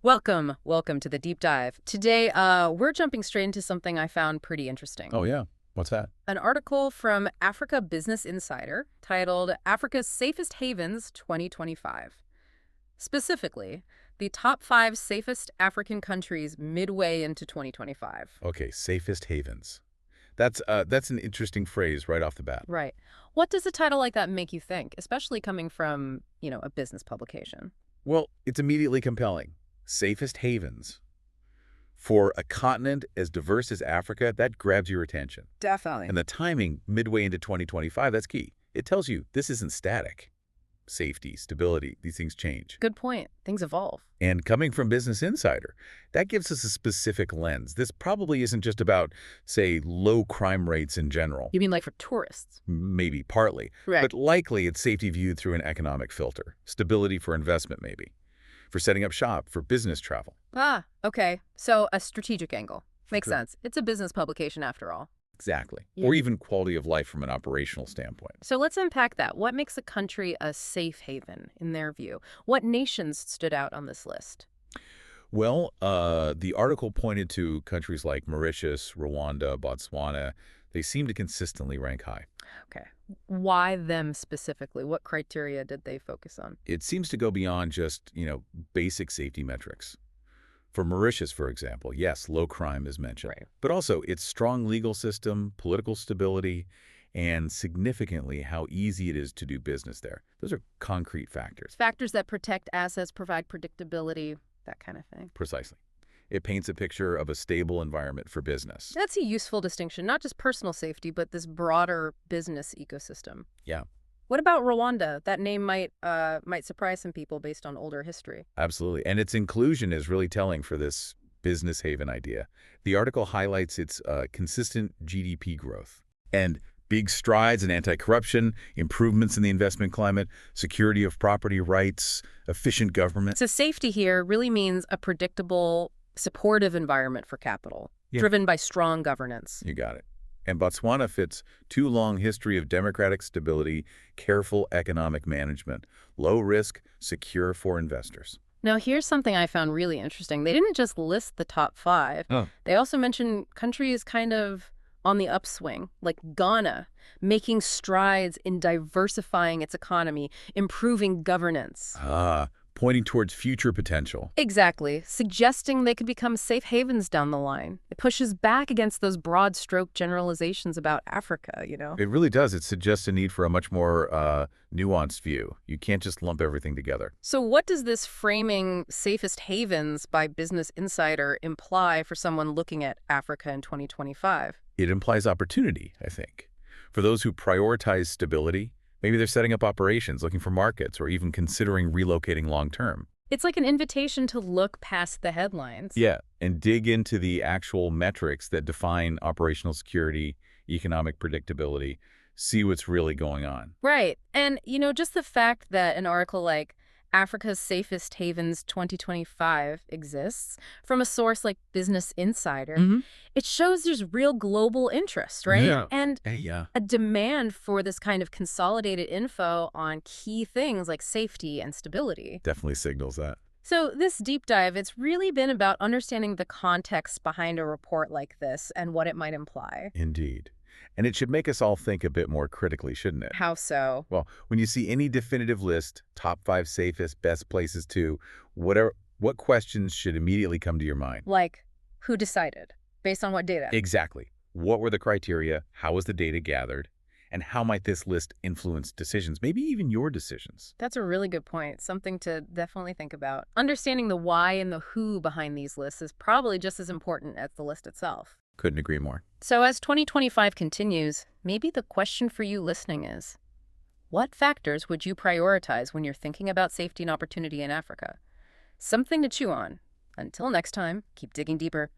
Welcome to the deep dive. Today, we're jumping straight into something I found pretty interesting. Oh, yeah. What's that? An article from Africa Business Insider titled Africa's Safest Havens 2025. Specifically, the top 5 safest African countries midway into 2025. Okay, safest havens. That's an interesting phrase right off the bat. Right. What does a title like that make you think, especially coming from, a business publication? Well, it's immediately compelling. Safest havens. For a continent as diverse as Africa, that grabs your attention. Definitely. And the timing, midway into 2025, that's key. It tells you this isn't static. Safety, stability, these things change. Good point. Things evolve. And coming from Business Insider, that gives us a specific lens. This probably isn't just about, say, low crime rates in general. You mean like for tourists? Maybe partly. Right. But likely it's safety viewed through an economic filter. Stability for investment, maybe. For setting up shop, for business travel. Ah, okay. So a strategic angle. Makes Sure. sense. It's a business publication after all. Exactly. Yeah. Or even quality of life from an operational standpoint. So let's unpack that. What makes a country a safe haven, in their view? What nations stood out on this list? Well, the article pointed to countries like Mauritius, Rwanda, Botswana. They seem to consistently rank high. Okay. Why them specifically? What criteria did they focus on? It seems to go beyond just, basic safety metrics. For Mauritius, for example, yes, low crime is mentioned, Right. but also its strong legal system, political stability, and significantly how easy it is to do business there. Those are concrete factors. Factors that protect assets, provide predictability, that kind of thing. Precisely. It paints a picture of a stable environment for business. That's a useful distinction, not just personal safety, but this broader business ecosystem. Yeah, What about Rwanda? That name might surprise some people based on older history. absolutely. And its inclusion is really telling for this business haven idea. The article highlights its consistent GDP growth and big strides in anti-corruption, improvements in the investment climate, security of property rights, efficient government. So safety here really means a predictable, supportive environment for capital, Yeah. driven by strong governance. You got it. And Botswana fits too long history of democratic stability, careful economic management, low risk, secure for investors. Now, here's something I found really interesting. They didn't just list the top 5. Oh. They also mentioned countries kind of on the upswing, like Ghana, making strides in diversifying its economy, improving governance. Pointing towards future potential. Exactly, suggesting they could become safe havens down the line. It pushes back against those broad stroke generalizations about Africa, It really does. It suggests a need for a much more nuanced view. You can't just lump everything together. So what does this framing safest havens by Business Insider imply for someone looking at Africa in 2025? It implies opportunity, I think. For those who prioritize stability, maybe they're setting up operations, looking for markets, or even considering relocating long-term. It's like an invitation to look past the headlines. Yeah, and dig into the actual metrics that define operational security, economic predictability, see what's really going on. Right. And, just the fact that an article like Africa's Safest Havens 2025 exists from a source like Business Insider, it shows there's real global interest, right? Yeah. And Yeah. a demand for this kind of consolidated info on key things like safety and stability. Definitely signals that. So this deep dive, it's really been about understanding the context behind a report like this and what it might imply. Indeed. And it should make us all think a bit more critically, shouldn't it? How so? Well, when you see any definitive list, top 5 safest, best places to, what questions should immediately come to your mind? Like, who decided? Based on what data? Exactly. What were the criteria? How was the data gathered? And how might this list influence decisions, maybe even your decisions? That's a really good point. Something to definitely think about. Understanding the why and the who behind these lists is probably just as important as the list itself. Couldn't agree more. So as 2025 continues, maybe the question for you listening is, what factors would you prioritize when you're thinking about safety and opportunity in Africa? Something to chew on. Until next time, keep digging deeper.